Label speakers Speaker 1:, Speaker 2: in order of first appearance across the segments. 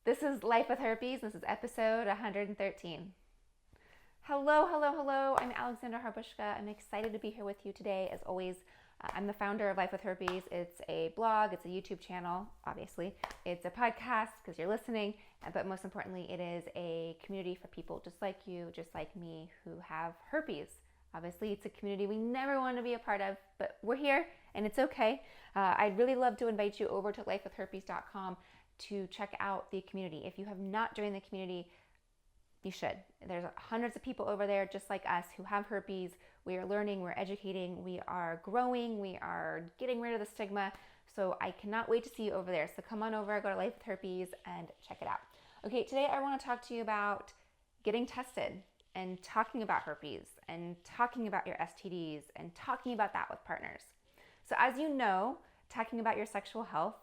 Speaker 1: This is Life with Herpes. This is episode 113. Hello. I'm Alexandra Harbushka. I'm excited to be here with you today. As always, I'm the founder of Life with Herpes. It's a blog, it's a YouTube channel, obviously. It's a podcast because you're listening, but most importantly, it is a community for people just like you, just like me, who have herpes. Obviously, it's a community we never want to be a part of, but we're here and it's okay. I'd really love to invite you over to lifewithherpes.com to check out the community. If you have not joined the community, you should. There's hundreds of people over there just like us who have herpes. We are learning, we're educating, we are growing, we are getting rid of the stigma. So I cannot wait to see you over there. So come on over, go to Life with Herpes and check it out. Okay, today I want to talk to you about getting tested and talking about herpes and talking about your STDs and talking about that with partners. So as you know, talking about your sexual health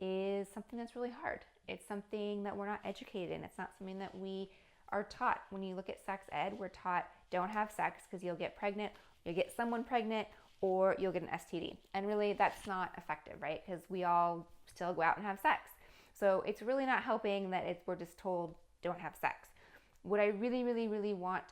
Speaker 1: is something that's really hard. It's something that we're not educated in. It's not something that we are taught. When you look at sex ed, we're taught don't have sex because you'll get pregnant, you'll get someone pregnant, or you'll get an STD. And really that's not effective, right? Because we all still go out and have sex. So it's really not helping that we're just told don't have sex. What I really want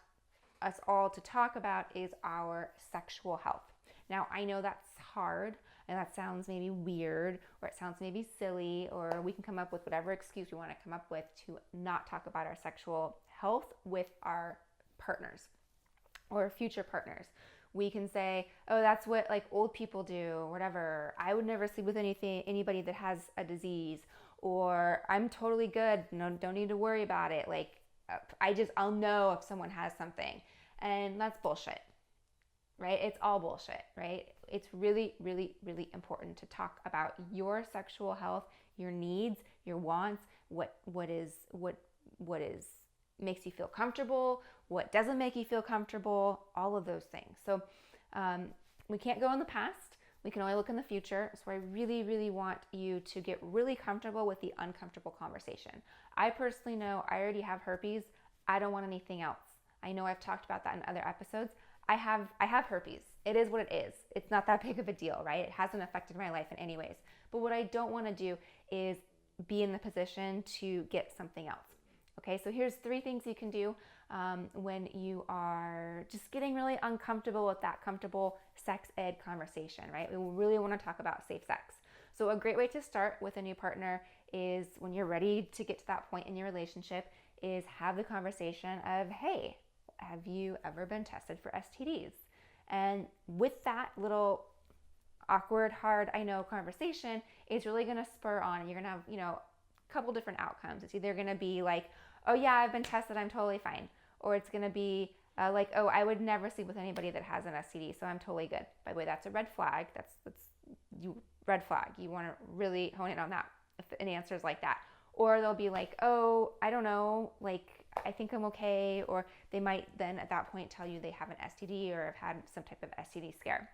Speaker 1: us all to talk about is our sexual health. Now, I know that's hard and that sounds maybe weird or it sounds maybe silly, or we can come up with whatever excuse we want to come up with to not talk about our sexual health with our partners or future partners. We can say, oh, that's what like old people do, or whatever. I would never sleep with anybody that has a disease, or I'm totally good. No, don't need to worry about it. Like I'll know if someone has something. And that's bullshit, right? It's all bullshit, right? It's really important to talk about your sexual health, your needs, your wants, what makes you feel comfortable, what doesn't make you feel comfortable, all of those things. So we can't go in the past. We can only look in the future. So I really want you to get really comfortable with the uncomfortable conversation. I personally know I already have herpes. I don't want anything else. I know I've talked about that in other episodes. I have herpes. It is what it is. It's not that big of a deal, right? It hasn't affected my life in any ways. But what I don't want to do is be in the position to get something else. Okay, so here's 3 things you can do when you are just getting really uncomfortable with that comfortable sex ed conversation, right? We really want to talk about safe sex. So a great way to start with a new partner is when you're ready to get to that point in your relationship is have the conversation of, hey, have you ever been tested for STDs? And with that little awkward, hard, I know conversation, it's really going to spur on. You're going to have, a couple different outcomes. It's either going to be like, oh yeah, I've been tested, I'm totally fine. Or it's going to be like, oh, I would never sleep with anybody that has an STD, so I'm totally good. By the way, that's a red flag. That's red flag. You want to really hone in on that if an answer is like that. Or they'll be like, oh, I don't know, like I think I'm okay. Or they might then at that point tell you they have an STD or have had some type of STD scare.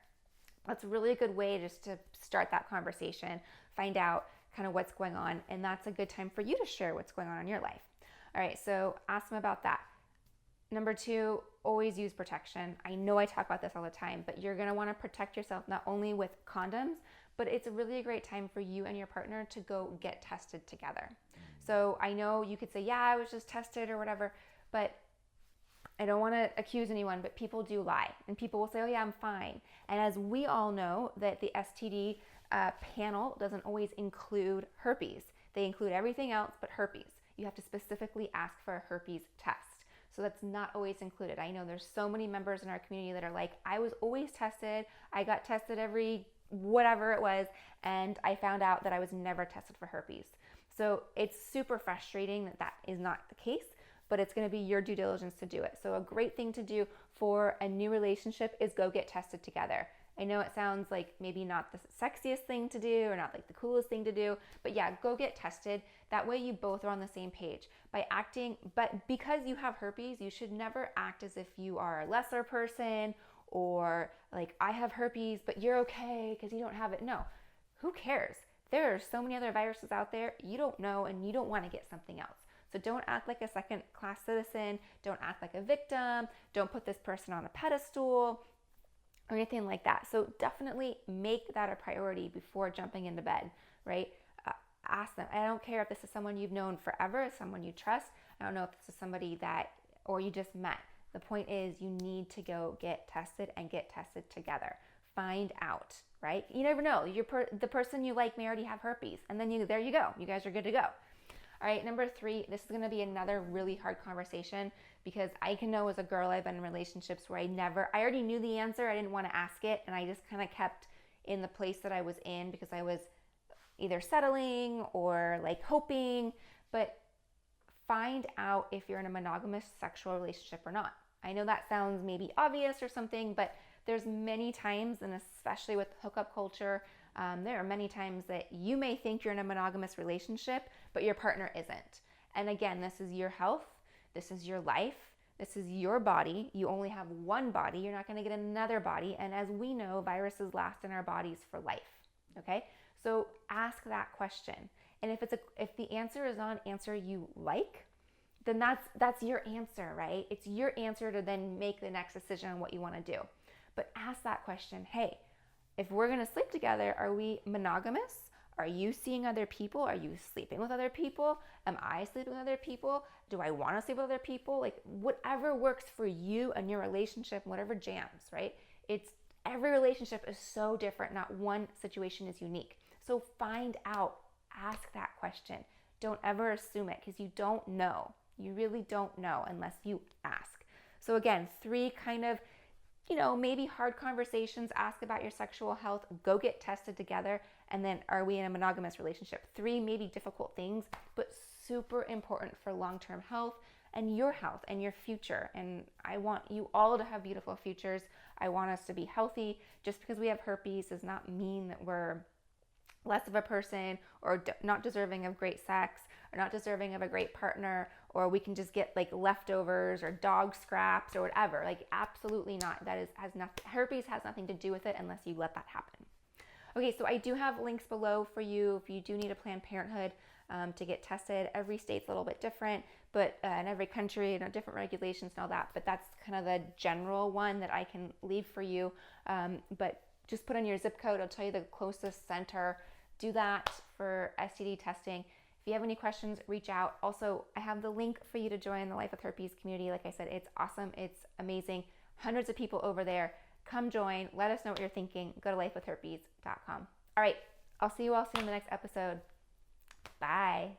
Speaker 1: That's a really good way just to start that conversation, find out kind of what's going on. And that's a good time for you to share what's going on in your life. All right, so ask them about that. Number 2, always use protection. I know I talk about this all the time, but you're going to want to protect yourself not only with condoms, but it's really a great time for you and your partner to go get tested together. So I know you could say, yeah, I was just tested or whatever, but I don't want to accuse anyone, but people do lie. And people will say, oh yeah, I'm fine. And as we all know that the STD panel doesn't always include herpes. They include everything else but herpes. You have to specifically ask for a herpes test. So that's not always included. I know there's so many members in our community that are like, I was always tested. I got tested every whatever it was, and I found out that I was never tested for herpes. So it's super frustrating that that is not the case, but it's going to be your due diligence to do it. So a great thing to do for a new relationship is go get tested together. I know it sounds like maybe not the sexiest thing to do or not like the coolest thing to do, but yeah, go get tested. That way you both are on the same page. But because you have herpes, you should never act as if you are a lesser person or like I have herpes, but you're okay because you don't have it. No, who cares? There are so many other viruses out there you don't know and you don't want to get something else. So don't act like a second-class citizen. Don't act like a victim. Don't put this person on a pedestal or anything like that. So definitely make that a priority before jumping into bed, right? ask them. I don't care if this is someone you've known forever, someone you trust. I don't know if this is somebody or you just met. The point is you need to go get tested and get tested together. Find out, right? You never know. The person you like may already have herpes, and then there you go. You guys are good to go. All right, number 3, this is going to be another really hard conversation because I can know as a girl I've been in relationships where I already knew the answer. I didn't want to ask it, and I just kind of kept in the place that I was in because I was either settling or like hoping. But find out if you're in a monogamous sexual relationship or not. I know that sounds maybe obvious or something, but there's many times, and especially with hookup culture, there are many times that you may think you're in a monogamous relationship, but your partner isn't. And again, this is your health, this is your life, this is your body. You only have one body. You're not going to get another body. And as we know, viruses last in our bodies for life. Okay? So ask that question. And if the answer is not an answer you like, then that's your answer, right? It's your answer to then make the next decision on what you want to do. But ask that question. Hey, if we're going to sleep together, are we monogamous? Are you seeing other people? Are you sleeping with other people? Am I sleeping with other people? Do I want to sleep with other people? Like whatever works for you and your relationship, whatever jams, right? Every relationship is so different. Not one situation is unique. So find out, ask that question. Don't ever assume it because you don't know. You really don't know unless you ask. So again, 3 kind of, maybe hard conversations. Ask about your sexual health. Go get tested together. And then, are we in a monogamous relationship? 3 maybe difficult things, but super important for long-term health and your health and your future. And I want you all to have beautiful futures. I want us to be healthy. Just because we have herpes does not mean that we're less of a person or not deserving of great sex or not deserving of a great partner, or we can just get like leftovers or dog scraps or whatever. Like absolutely not. Herpes has nothing to do with it unless you let that happen. Okay, so I do have links below for you if you do need a Planned Parenthood to get tested. Every state's a little bit different, but in every country, different regulations and all that. But that's kind of the general one that I can leave for you. But just put in your zip code. I'll tell you the closest center. Do that for STD testing. If you have any questions, reach out. Also, I have the link for you to join the Life with Herpes community. Like I said, it's awesome. It's amazing. Hundreds of people over there. Come join. Let us know what you're thinking. Go to lifewithherpes.com. All right. I'll see you all soon in the next episode. Bye.